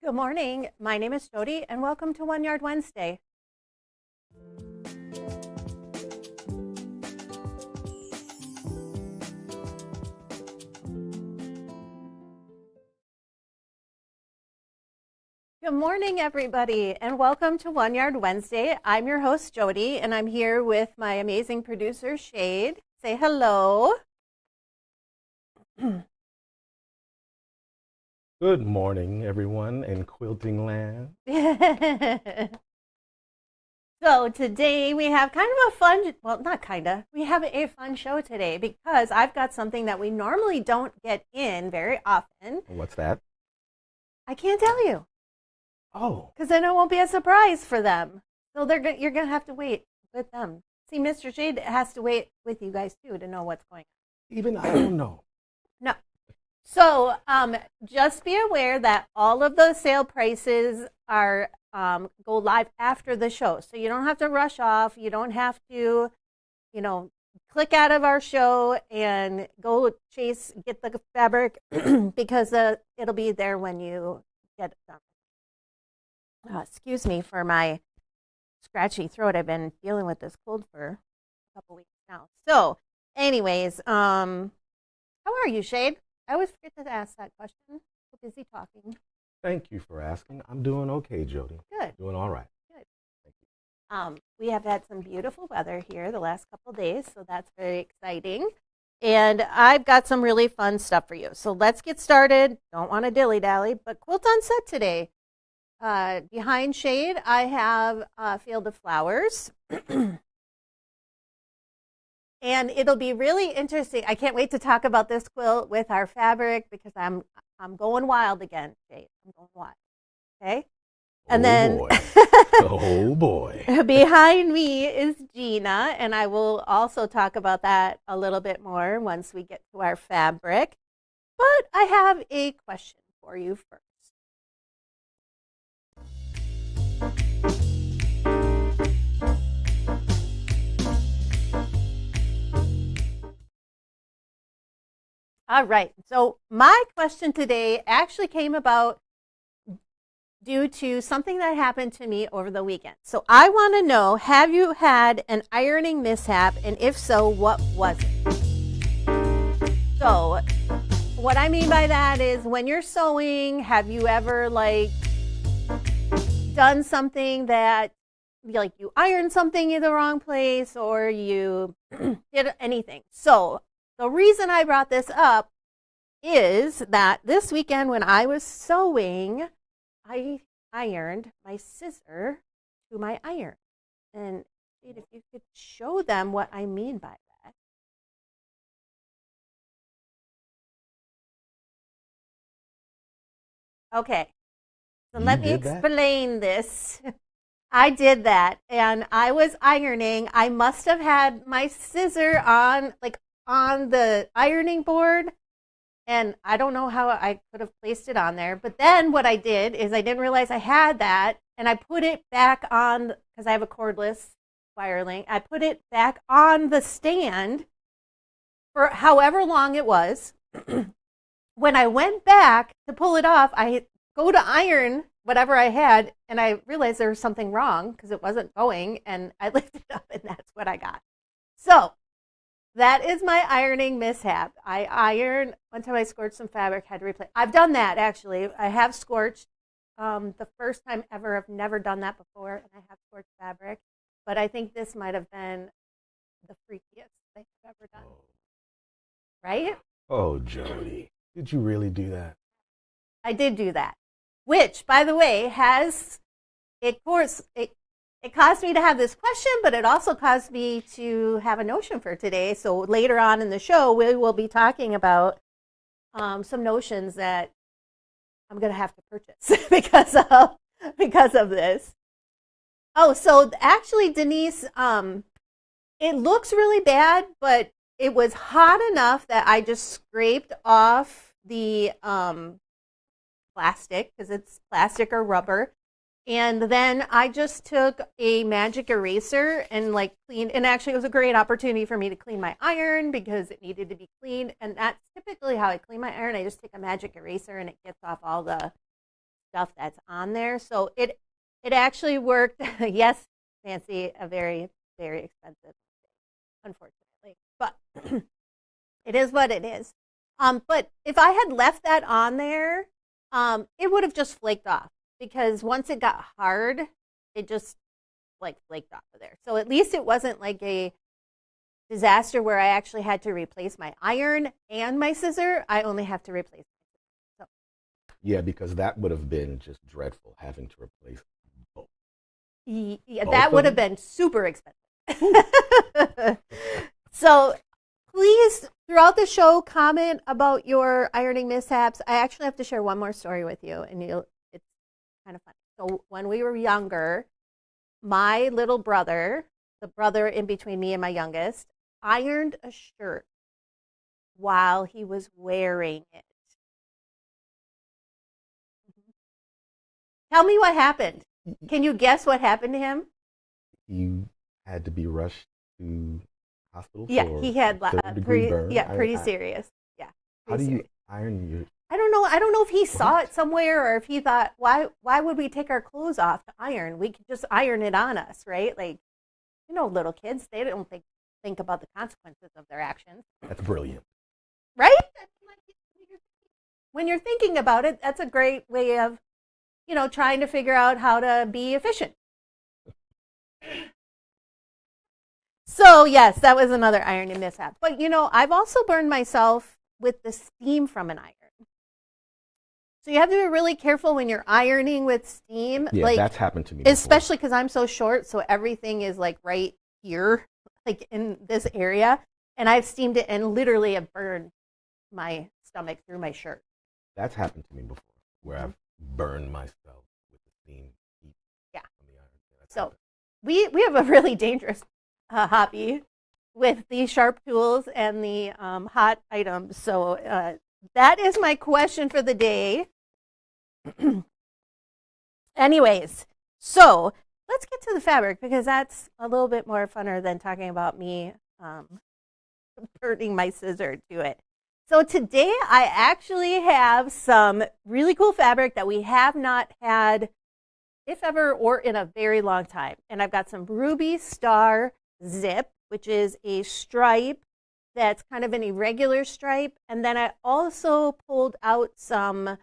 Good morning. My name is Jody, and welcome to One Yard Wednesday. Good morning, everybody, and welcome to One Yard Wednesday. I'm your host, Jody, and I'm here with my amazing producer, Shayde. Say hello. Good morning, everyone in quilting land. So today we have kind of a fun, well, not kind of, we have a fun show today because I've got something that we normally don't get in very often. What's that? I can't tell you. Oh. Because then it won't be a surprise for them. So you're going to have to wait with them. See, Mr. Shayde has to wait with you guys too to know what's going on. Even I don't know. No. So just be aware that all of the sale prices are go live after the show. So you don't have to rush off. You don't have to, click out of our show and go get the fabric because it'll be there when you get it done. Excuse me for my scratchy throat. I've been dealing with this cold for a couple weeks now. So anyways, how are you, Shayde? I always forget to ask that question. I'm so busy talking. Thank you for asking. I'm doing okay, Jody. Good. Doing all right. Good. Thank you. We have had some beautiful weather here the last couple of days, so that's very exciting. And I've got some really fun stuff for you. So let's get started. Don't want to dilly-dally, but quilt on set today. Behind Shayde, I have a field of flowers. And it'll be really interesting. I can't wait to talk about this quilt with our fabric because I'm going wild again, Shayde. I'm going wild. Okay? And boy. Oh boy. Behind me is Gina, and I will also talk about that a little bit more once we get to our fabric. But I have a question for you first. All right. So my question today actually came about due to something that happened to me over the weekend. So I want to know, have you had an ironing mishap? And if so, what was it? So what I mean by that is when you're sewing, have you ever done something that you ironed something in the wrong place or you did anything? So the reason I brought this up is that this weekend when I was sewing, I ironed my scissor to my iron. And if you could show them what I mean by that. Okay, so let me explain this. I did that, and I was ironing. I must have had my scissor on the ironing board, and I don't know how I could have placed it on there. But then what I did is I didn't realize I had that, and I put it back on, because I have a cordless spiraling, I put it back on the stand for however long it was. When I went back to pull it off, I go to iron whatever I had, and I realized there was something wrong because it wasn't going, and I lifted it up, and that's what I got. So that is my ironing mishap. I ironed, one time I scorched some fabric, had to replace. I've done that, actually. I have scorched the first time ever. I've never done that before, and I have scorched fabric. But I think this might have been the freakiest thing I've ever done. Right? Oh, Jody. Did you really do that? I did do that. Which, by the way, it caused me to have this question, but it also caused me to have a notion for today. So later on in the show, we will be talking about some notions that I'm going to have to purchase because of this. Oh, so actually, Denise, it looks really bad, but it was hot enough that I just scraped off the plastic, because it's plastic or rubber. And then I just took a magic eraser and cleaned, and actually it was a great opportunity for me to clean my iron because it needed to be cleaned. And that's typically how I clean my iron. I just take a magic eraser and it gets off all the stuff that's on there. So it actually worked. Yes, Nancy, a very, very expensive, unfortunately. But it is what it is. But if I had left that on there, it would have just flaked off, because once it got hard, it just like flaked off of there. So at least it wasn't like a disaster where I actually had to replace my iron and my scissor. I only have to replace my scissor. So. Yeah, because that would have been just dreadful, having to replace both. Yeah, that would have been super expensive. So please, throughout the show, comment about your ironing mishaps. I actually have to share one more story with you, and it's kind of funny. So when we were younger, my little brother, the brother in between me and my youngest, ironed a shirt while he was wearing it. Tell me what happened. Can you guess what happened to him? You had to be rushed to hospital. Yeah, for he had third-degree burn. Yeah, pretty serious. Yeah. How do you iron your? I don't know. I don't know if he saw it somewhere, or if he thought, why would we take our clothes off to iron? We could just iron it on us, right? Like, little kids, they don't think about the consequences of their actions. That's brilliant. Right? When you're thinking about it, that's a great way of, trying to figure out how to be efficient. So, yes, that was another ironing mishap. But, I've also burned myself with the steam from an iron. So you have to be really careful when you're ironing with steam. Yeah, that's happened to me especially because I'm so short, so everything is like right here, like in this area. And I've steamed it and literally have burned my stomach through my shirt. That's happened to me before, where I've burned myself with the steam heat from the iron. So we have a really dangerous hobby with the sharp tools and the hot items. So that is my question for the day. Anyways, so let's get to the fabric, because that's a little bit more funner than talking about me burning my scissor to it. So today I actually have some really cool fabric that we have not had, if ever, or in a very long time. And I've got some Ruby Star Zip, which is a stripe that's kind of an irregular stripe. And then I also pulled out some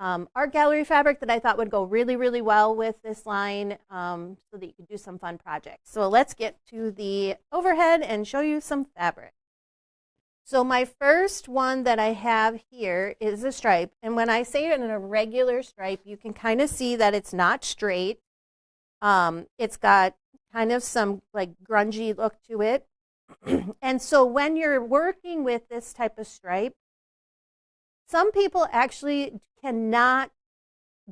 art gallery fabric that I thought would go really, really well with this line, so that you could do some fun projects. So let's get to the overhead and show you some fabric. So my first one that I have here is a stripe. And when I say it in a regular stripe, you can kind of see that it's not straight. It's got kind of some like grungy look to it. And so when you're working with this type of stripe, some people actually cannot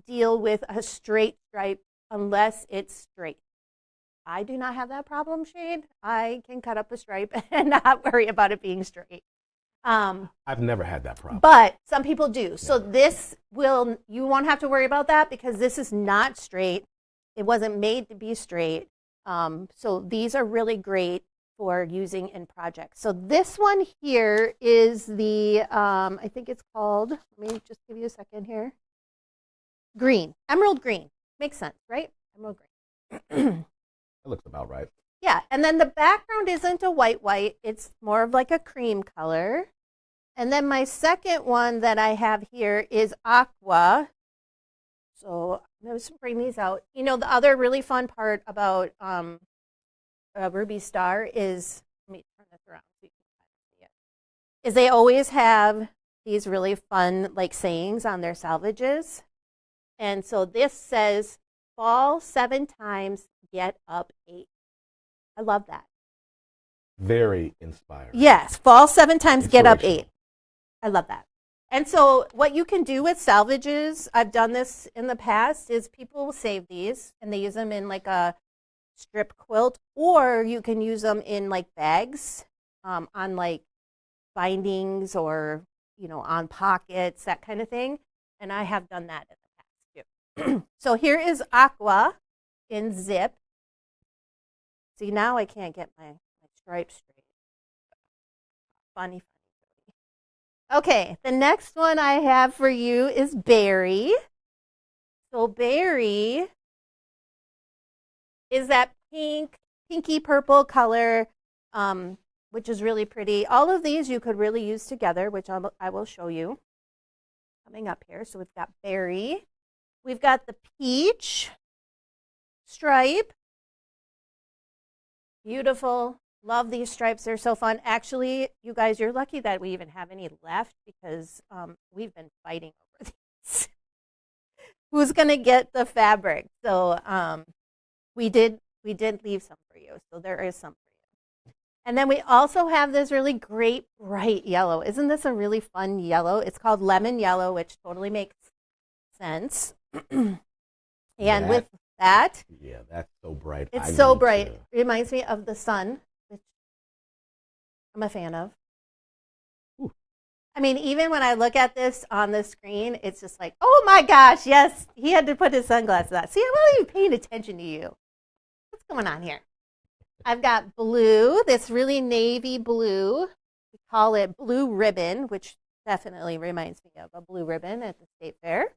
deal with a straight stripe unless it's straight. I do not have that problem, Shayde. I can cut up a stripe and not worry about it being straight. I've never had that problem. But some people do. So you won't have to worry about that, because this is not straight. It wasn't made to be straight. So these are really great for using in projects. So this one here is the, I think it's called, let me just give you a second here. Green, emerald green. Makes sense, right? Emerald green. That looks about right. Yeah, and then the background isn't a white, it's more of like a cream color. And then my second one that I have here is aqua. So let's bring these out. The other really fun part about Ruby Star is, let me turn this around so you can see it, is they always have these really fun like sayings on their salvages. And so this says, fall 7 times, get up 8. I love that. Very inspiring. Yes, fall 7 times, get up 8. I love that. And so what you can do with salvages, I've done this in the past, is people will save these and they use them in like a strip quilt, or you can use them in like bags, on like bindings, or on pockets, that kind of thing. And I have done that in the past too. So here is aqua in zip. See, now I can't get my stripe straight. Funny. Okay, the next one I have for you is berry. So berry is that pinky purple color, which is really pretty. All of these you could really use together, which I will show you coming up here. So we've got berry. We've got the peach stripe. Beautiful. Love these stripes. They're so fun. Actually, you guys, you're lucky that we even have any left because we've been fighting over these. Who's going to get the fabric? So we did leave some for you. So there is some for you. And then we also have this really great bright yellow. Isn't this a really fun yellow? It's called lemon yellow, which totally makes sense. And with that, yeah, that's so bright. It's so bright. It reminds me of the sun, which I'm a fan of. Ooh. I mean, even when I look at this on the screen, it's just like, oh my gosh, yes, he had to put his sunglasses on. See, I'm not even paying attention to you. What's going on here? I've got blue, this really navy blue. We call it blue ribbon, which definitely reminds me of a blue ribbon at the state fair.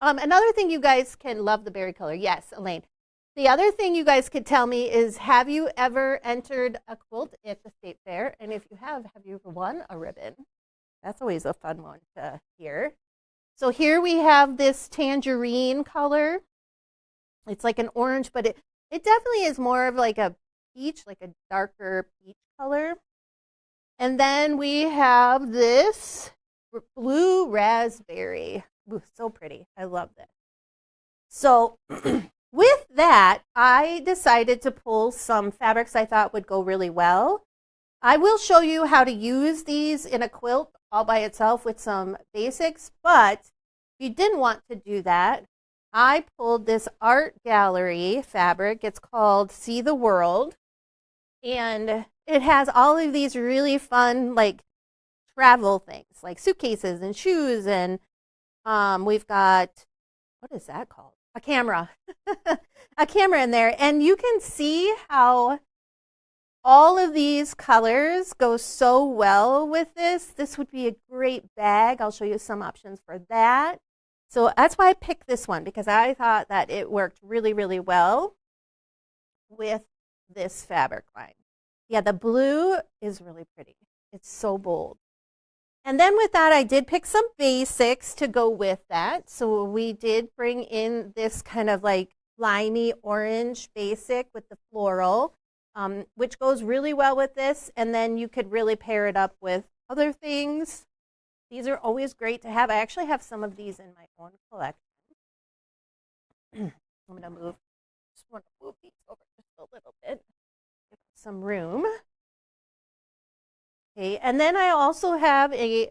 Another thing you guys can love the berry color. Yes, Elaine. The other thing you guys could tell me is, have you ever entered a quilt at the state fair? And if you have you ever won a ribbon? That's always a fun one to hear. So here we have this tangerine color. It's like an orange, but it definitely is more of like a peach, like a darker peach color. And then we have this blue raspberry. Ooh, so pretty. I love this. So with that, I decided to pull some fabrics I thought would go really well. I will show you how to use these in a quilt all by itself with some basics, but if you didn't want to do that, I pulled this art gallery fabric. It's called See the World, and it has all of these really fun like travel things, like suitcases and shoes, and we've got, what is that called? A camera. A camera in there. And you can see how all of these colors go so well with this. This would be a great bag. I'll show you some options for that. So that's why I picked this one, because I thought that it worked really, really well with this fabric line. Yeah, the blue is really pretty. It's so bold. And then with that, I did pick some basics to go with that. So we did bring in this kind of like limey orange basic with the floral, which goes really well with this. And then you could really pair it up with other things. These are always great to have. I actually have some of these in my own collection. I'm going to just want to move these over just a little bit, give some room. Okay, and then I also have a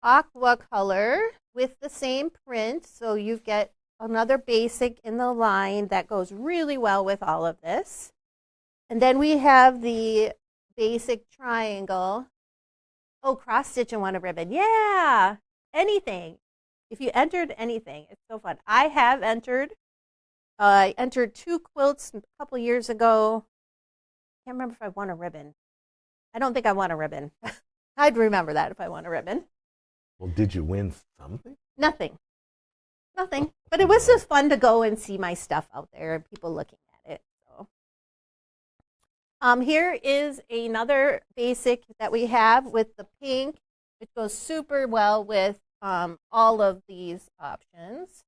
aqua color with the same print. So you get another basic in the line that goes really well with all of this. And then we have the basic triangle. Oh, cross stitch and want a ribbon. Yeah, anything. If you entered anything, it's so fun. I have entered. I entered 2 quilts a couple years ago. Can't remember if I won a ribbon. I don't think I won a ribbon. I'd remember that if I won a ribbon. Well, did you win something? Nothing. But it was just fun to go and see my stuff out there and people looking at it. So, here is another basic that we have with the pink, which goes super well with all of these options.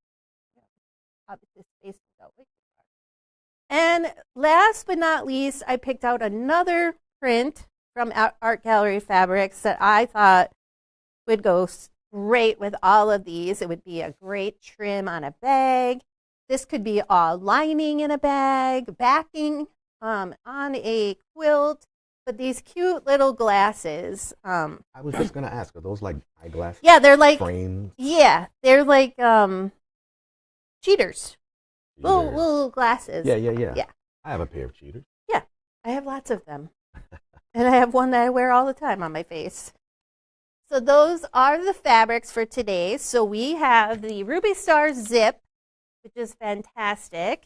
And last but not least, I picked out another print from Art Gallery Fabrics that I thought would go great with all of these. It would be a great trim on a bag. This could be all lining in a bag, backing on a quilt, but these cute little glasses. I was just going to ask, are those like eyeglasses? Yeah, they're like frames? Yeah, they're like cheaters. Little glasses. Yeah. I have a pair of cheaters. Yeah, I have lots of them. And I have one that I wear all the time on my face. So those are the fabrics for today. So we have the Ruby Star Zip, which is fantastic.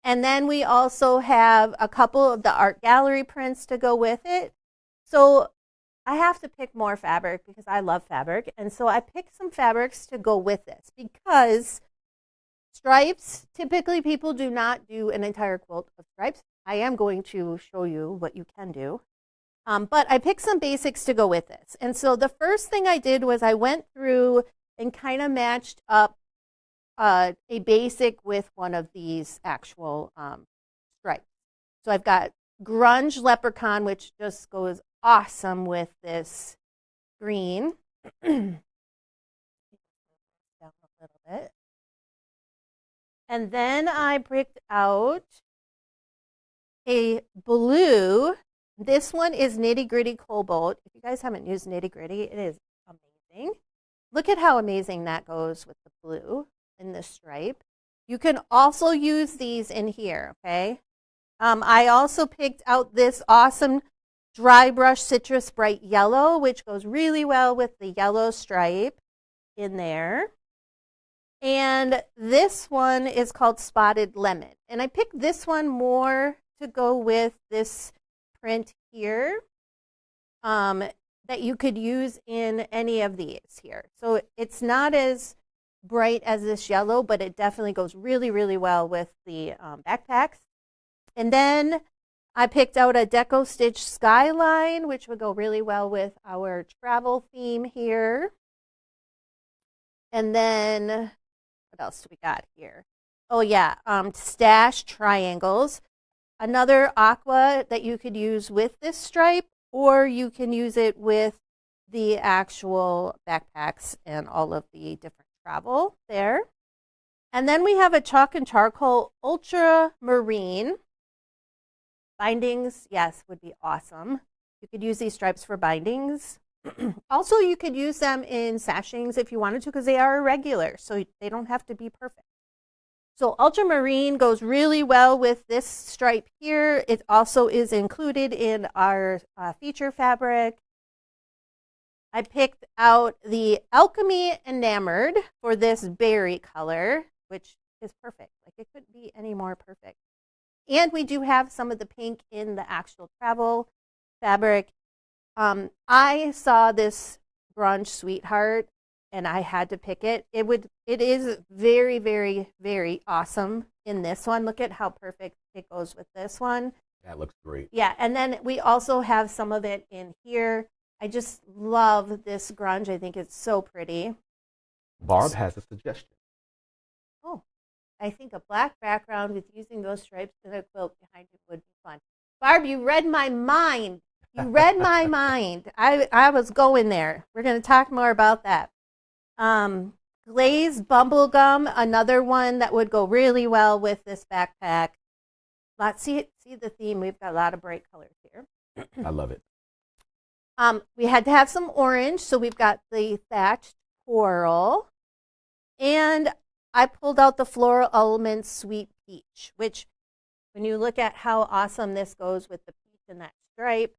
And then we also have a couple of the Art Gallery prints to go with it. So I have to pick more fabric because I love fabric. And so I picked some fabrics to go with this because Stripes, typically people do not do an entire quilt of stripes. I am going to show you what you can do. But I picked some basics to go with this. And so the first thing I did was I went through and kind of matched up a basic with one of these actual stripes. So I've got Grunge Leprechaun, which just goes awesome with this green. Down a little bit. And then I picked out a blue. This one is Nitty Gritty Cobalt. If you guys haven't used Nitty Gritty, it is amazing. Look at how amazing that goes with the blue in this stripe. You can also use these in here, okay? I also picked out this awesome Dry Brush Citrus Bright Yellow, which goes really well with the yellow stripe in there. And this one is called Spotted Lemon. And I picked this one more to go with this print here that you could use in any of these here. So it's not as bright as this yellow, but it definitely goes really, really well with the backpacks. And then I picked out a Deco Stitch Skyline, which would go really well with our travel theme here. And then, what else do we got here? Oh yeah, Stash Triangles. Another aqua that you could use with this stripe, or you can use it with the actual backpacks and all of the different travel there. And then we have a Chalk and Charcoal Ultramarine. Bindings, yes, would be awesome. You could use these stripes for bindings. Also, you could use them in sashings if you wanted to, because they are irregular, so they don't have to be perfect. So Ultramarine goes really well with this stripe here. It also is included in our feature fabric. I picked out the Alchemy Enamored for this berry color, which is perfect. Like, it couldn't be any more perfect. And we do have some of the pink in the actual travel fabric. I saw this Grunge Sweetheart and I had to pick it. It is very, very, very awesome in this one. Look at how perfect it goes with this one. That looks great. Yeah, and then we also have some of it in here. I just love this grunge. I think it's so pretty. Barb has a suggestion. Oh, I think a black background with using those stripes and a quilt behind it would be fun. Barb, you read my mind. You read my mind. I was going there. We're going to talk more about that. Glazed Bubblegum, another one that would go really well with this backpack. See the theme. We've got a lot of bright colors here. I love it. We had to have some orange, so we've got the Thatched Coral. And I pulled out the Floral Elements Sweet Peach, which when you look at how awesome this goes with the peach and that stripe,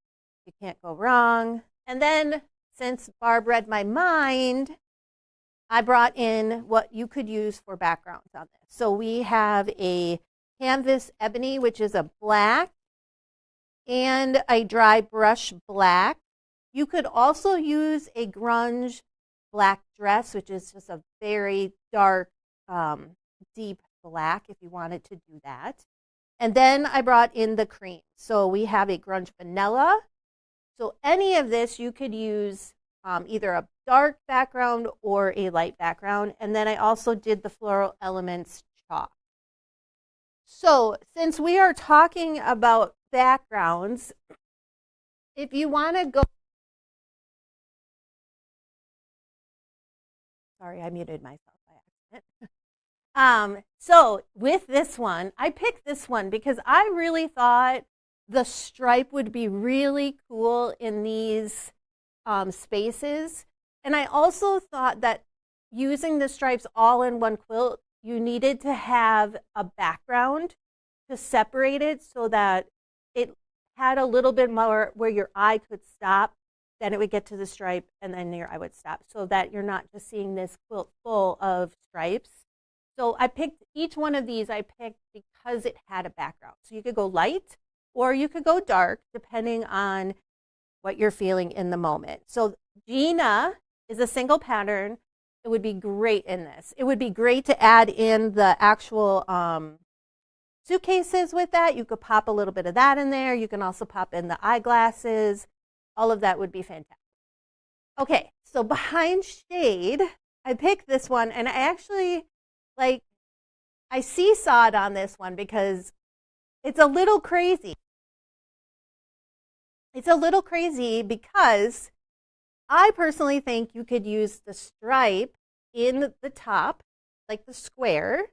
you can't go wrong. And then, since Barb read my mind, I brought in what you could use for backgrounds on this. So we have a Canvas Ebony, which is a black, and a Dry Brush Black. You could also use a Grunge Black Dress, which is just a very dark, deep black if you wanted to do that. And then I brought in the cream. So we have a Grunge Vanilla. So any of this you could use either a dark background or a light background. And then I also did the Floral Elements chalk. So since we are talking about backgrounds, if you want to go, sorry, I muted myself by accident. So with this one, I picked this one because I really thought the stripe would be really cool in these spaces. And I also thought that using the stripes all in one quilt, you needed to have a background to separate it so that it had a little bit more where your eye could stop, then it would get to the stripe, and then your eye would stop, so that you're not just seeing this quilt full of stripes. So I picked each one of these, I picked because it had a background. So you could go light or you could go dark, depending on what you're feeling in the moment. So Gina is a single pattern. it would be great in this. It would be great to add in the actual suitcases with that. You could pop a little bit of that in there. You can also pop in the eyeglasses. All of that would be fantastic. Okay, so behind Shayde, I picked this one, and I actually, like, I seesawed on this one because it's a little crazy. It's a little crazy because I personally think you could use the stripe in the top, like the square,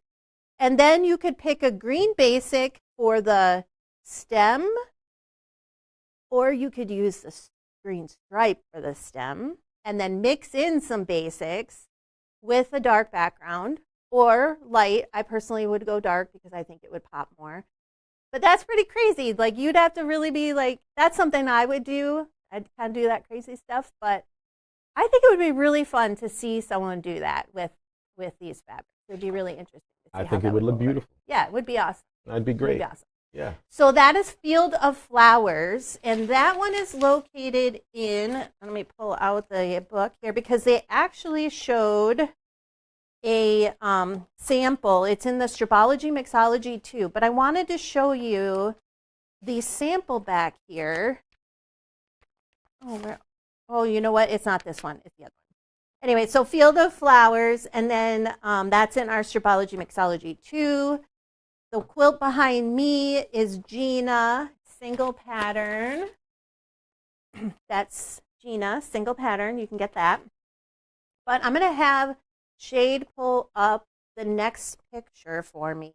and then you could pick a green basic for the stem, or you could use the green stripe for the stem, and then mix in some basics with a dark background or light. I personally would go dark because I think it would pop more. But that's pretty crazy. Like, you'd have to really be like, that's something I would do. I'd kind of do that crazy stuff, but I think it would be really fun to see someone do that with these fabrics. It would be really interesting to see I think it would look beautiful. Yeah, it would be awesome. That'd be great. It would be awesome. Yeah. So that is Field of Flowers, and that one is located in, let me pull out the book here, because they actually showed a sample. It's in the Stripology Mixology too, but I wanted to show you the sample back here. Oh, you know what? It's not this one. It's the other one. Anyway, so Field of Flowers, and then that's in our Stripology Mixology too. The quilt behind me is Gina, single pattern. That's Gina, single pattern. You can get that. But I'm going to have Shayde pull up the next picture for me.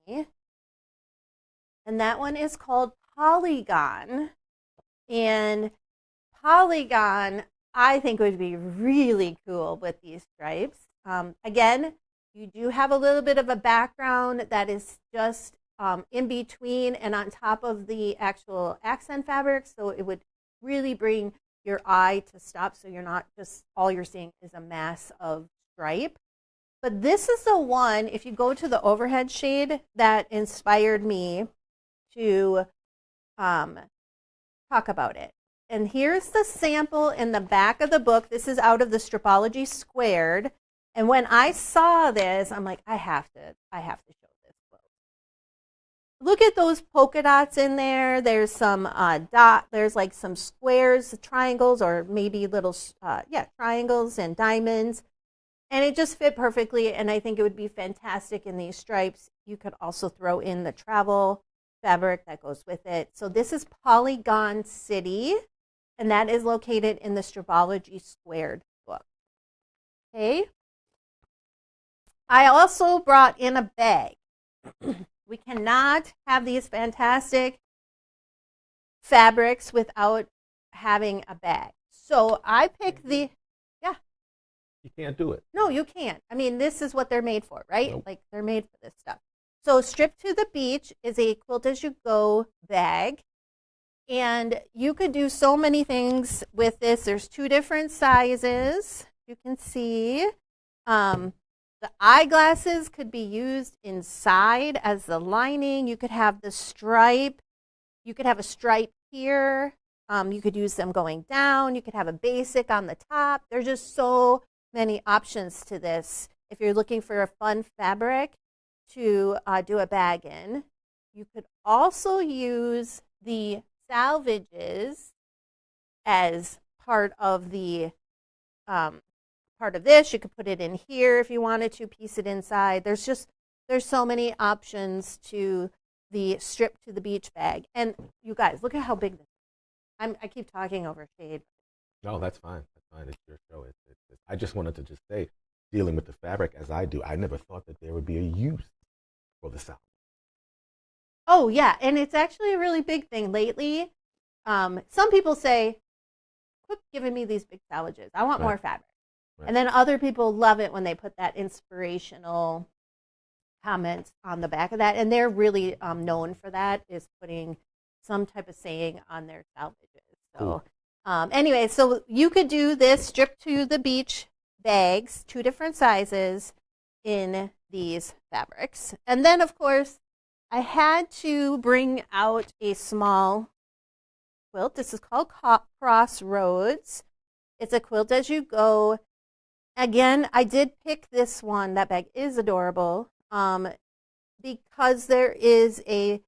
And that one is called Polygon. And Polygon, I think, would be really cool with these stripes. Again, you do have a little bit of a background that is just in between and on top of the actual accent fabric, so it would really bring your eye to stop, so you're not just, all you're seeing is a mass of stripe. But this is the one, if you go to the overhead shade, that inspired me to talk about it. And here's the sample in the back of the book. This is out of the Stripology Squared. And when I saw this, I'm like, I have to show this quilt. Look at those polka dots in there. There's some there's like some squares, triangles, or maybe little, triangles and diamonds. And it just fit perfectly, and I think it would be fantastic in these stripes. You could also throw in the travel fabric that goes with it. So this is Polygon City, and that is located in the Stripology Squared book. Okay. I also brought in a bag. We cannot have these fantastic fabrics without having a bag. So I picked the, You can't do it. No, you can't. I mean, this is what they're made for, right? Nope. Like, they're made for this stuff. So Strip to the Beach is a quilt as you go bag. And you could do so many things with this. There's 2 different sizes. You can see the eyeglasses could be used inside as the lining. You could have the stripe. You could have a stripe here. You could use them going down. You could have a basic on the top. There's just so many options to this. If you're looking for a fun fabric to do a bag in, you could also use the salvages as part of the this. You could put it in here if you wanted to, piece it inside. There's so many options to the Strip to the Beach bag. And you guys, look at how big this is. I keep talking over Shayde. No, that's fine. That's fine. It's your show. I just wanted to just say, dealing with the fabric as I do, I never thought that there would be a use for the salvage. Oh, yeah. And it's actually a really big thing lately. Some people say, quit giving me these big salvages. I want more fabric. Right. And then other people love it when they put that inspirational comments on the back of that. And they're really known for that, is putting some type of saying on their salvages. So anyway, so you could do this Strip to the Beach bags, 2 different sizes in these fabrics. And then, of course, I had to bring out a small quilt. This is called Crossroads. It's a quilt as you go. Again, I did pick this one. That bag is adorable because there is a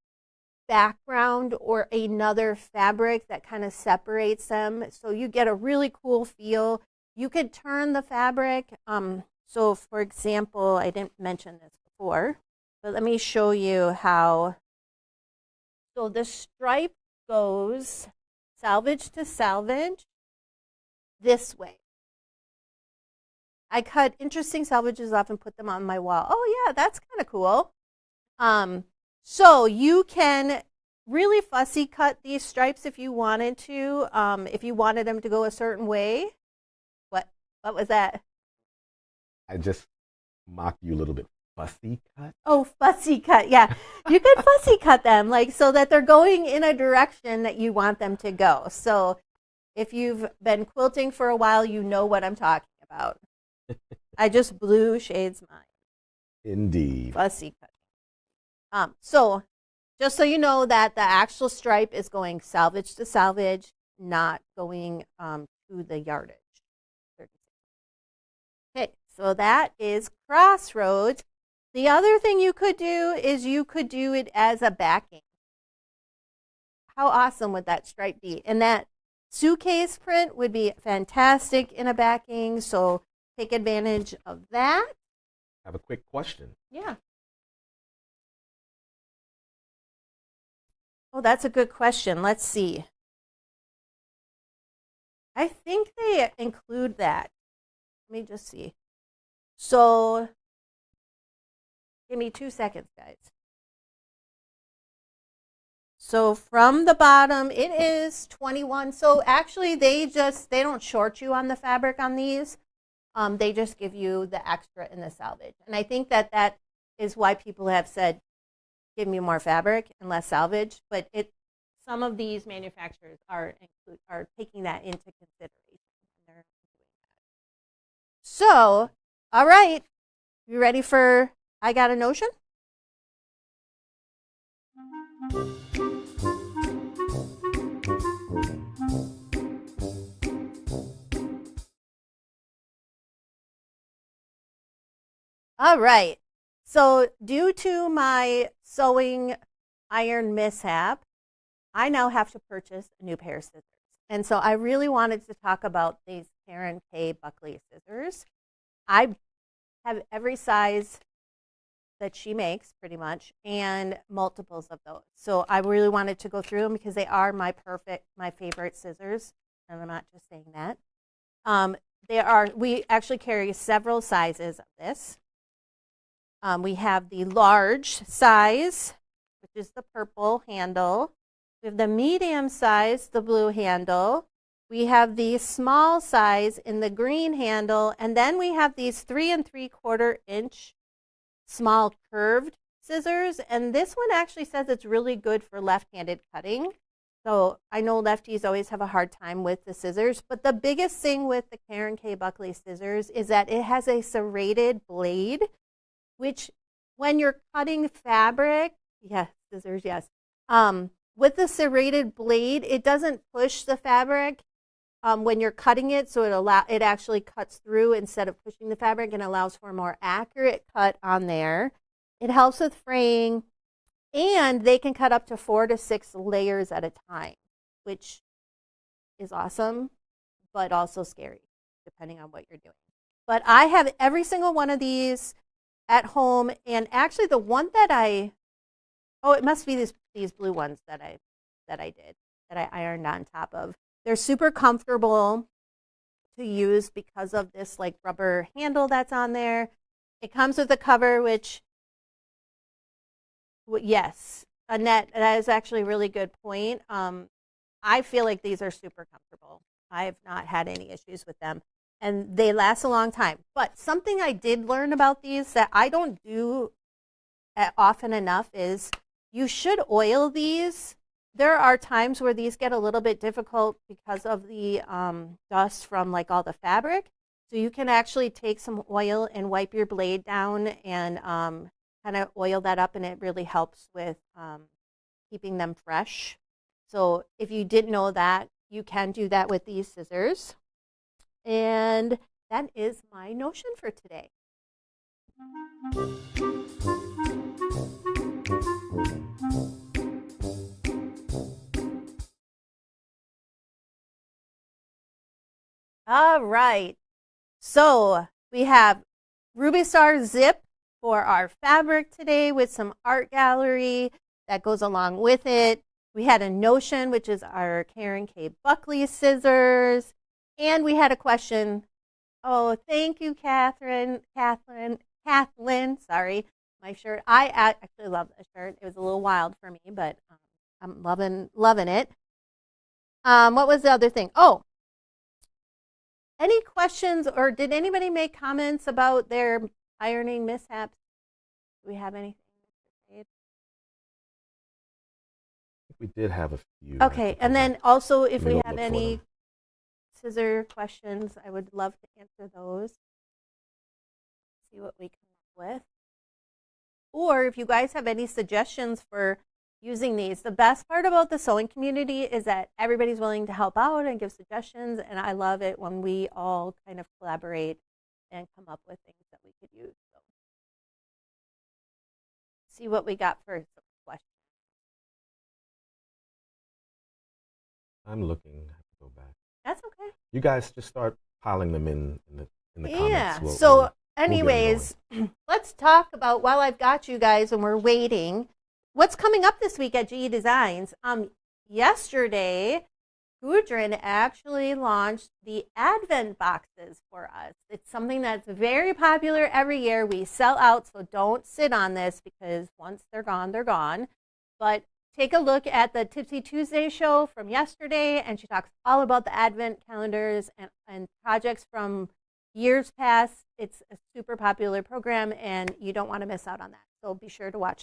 background or another fabric that kind of separates them. So you get a really cool feel. You could turn the fabric. So for example, I didn't mention this before, but let me show you how. So the stripe goes salvage to salvage this way. I cut interesting salvages off and put them on my wall. Oh yeah, that's kind of cool. So you can really fussy cut these stripes if you wanted to, if you wanted them to go a certain way. What was that? I just mocked you a little bit. Fussy cut? Oh, fussy cut. Yeah. You could fussy cut them like so that they're going in a direction that you want them to go. So if you've been quilting for a while, you know what I'm talking about. I just blew Shayde's mind. Indeed. Fussy cut. So just so you know that the actual stripe is going salvage to salvage, not going to the yardage. Okay, so that is Crossroads. The other thing you could do is you could do it as a backing. How awesome would that stripe be? And that suitcase print would be fantastic in a backing, so take advantage of that. I have a quick question. Yeah. Oh, that's a good question. Let's see. I think they include that. Let me just see. So, give me 2 seconds, guys. So from the bottom, it is 21. So actually, they don't short you on the fabric on these. They just give you the extra in the salvage. And I think that is why people have said, give me more fabric and less salvage. But some of these manufacturers are taking that into consideration. So, all right, you ready for I Got a Notion? All right, so due to my sewing iron mishap, I now have to purchase a new pair of scissors. And so I really wanted to talk about these Karen K. Buckley scissors. I have every size that she makes pretty much and multiples of those. So I really wanted to go through them because they are my favorite scissors. And I'm not just saying that. We actually carry several sizes of this. We have the large size, which is the purple handle. We have the medium size, the blue handle. We have the small size in the green handle. And then we have these 3 3/4 inch small curved scissors. And this one actually says it's really good for left-handed cutting. So I know lefties always have a hard time with the scissors. But the biggest thing with the Karen K. Buckley scissors is that it has a serrated blade, which when you're cutting fabric, scissors, yes. With the serrated blade, it doesn't push the fabric when you're cutting it, so it actually cuts through instead of pushing the fabric and allows for a more accurate cut on there. It helps with fraying, and they can cut up to 4 to 6 layers at a time, which is awesome, but also scary, depending on what you're doing. But I have every single one of these at home, and actually the one that it must be these blue ones that I ironed on top of. They're super comfortable to use because of this like rubber handle that's on there. It comes with a cover, which, yes, Annette, that is actually a really good point. I feel like these are super comfortable. I've not had any issues with them, and they last a long time. But something I did learn about these that I don't do often enough is you should oil these. There are times where these get a little bit difficult because of the dust from like all the fabric. So you can actually take some oil and wipe your blade down and kind of oil that up, and it really helps with keeping them fresh. So if you didn't know that, you can do that with these scissors. And that is my notion for today. All right, so we have Ruby Star Zip for our fabric today with some art gallery that goes along with it. We had a notion, which is our Karen K. Buckley scissors. And we had a question. Oh, thank you, Kathleen, sorry, my shirt. I actually love this shirt. It was a little wild for me, but I'm loving it. What was the other thing? Oh, any questions, or did anybody make comments about their ironing mishaps? Do we have anything? We did have a few. Okay, and then also if we have any scissor questions, I would love to answer those. See what we come up with. Or if you guys have any suggestions for using these, the best part about the sewing community is that everybody's willing to help out and give suggestions, and I love it when we all kind of collaborate and come up with things that we could use. So, see what we got for some questions. I'm looking. I have to go back. That's okay. You guys just start piling them in the comments. Yeah. So anyways, let's talk about, while I've got you guys and we're waiting, what's coming up this week at GE Designs. Yesterday, Gudrun actually launched the Advent boxes for us. It's something that's very popular every year. We sell out, so don't sit on this, because once they're gone, they're gone. But take a look at the Tipsy Tuesday show from yesterday, and she talks all about the Advent calendars and projects from years past. It's a super popular program, and you don't want to miss out on that. So be sure to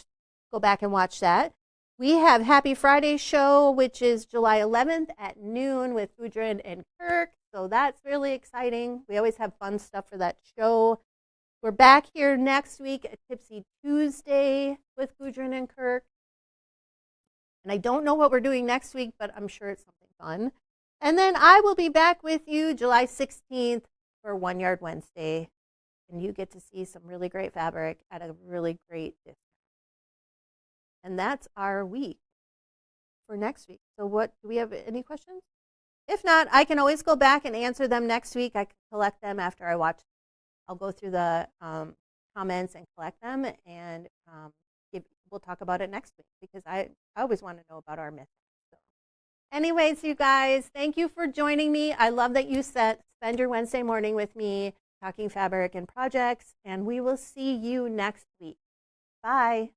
go back and watch that. We have Happy Friday show, which is July 11th at noon with Gudrun and Kirk. So that's really exciting. We always have fun stuff for that show. We're back here next week at Tipsy Tuesday with Gudrun and Kirk. And I don't know what we're doing next week, but I'm sure it's something fun. And then I will be back with you July 16th for One Yard Wednesday. And you get to see some really great fabric at a really great discount. And that's our week for next week. So do we have any questions? If not, I can always go back and answer them next week. I can collect them after I watch. I'll go through the comments and collect them, and we'll talk about it next week, because I always want to know about our myths. So anyways, you guys, thank you for joining me. I love that you spend your Wednesday morning with me talking fabric and projects, and we will see you next week. Bye.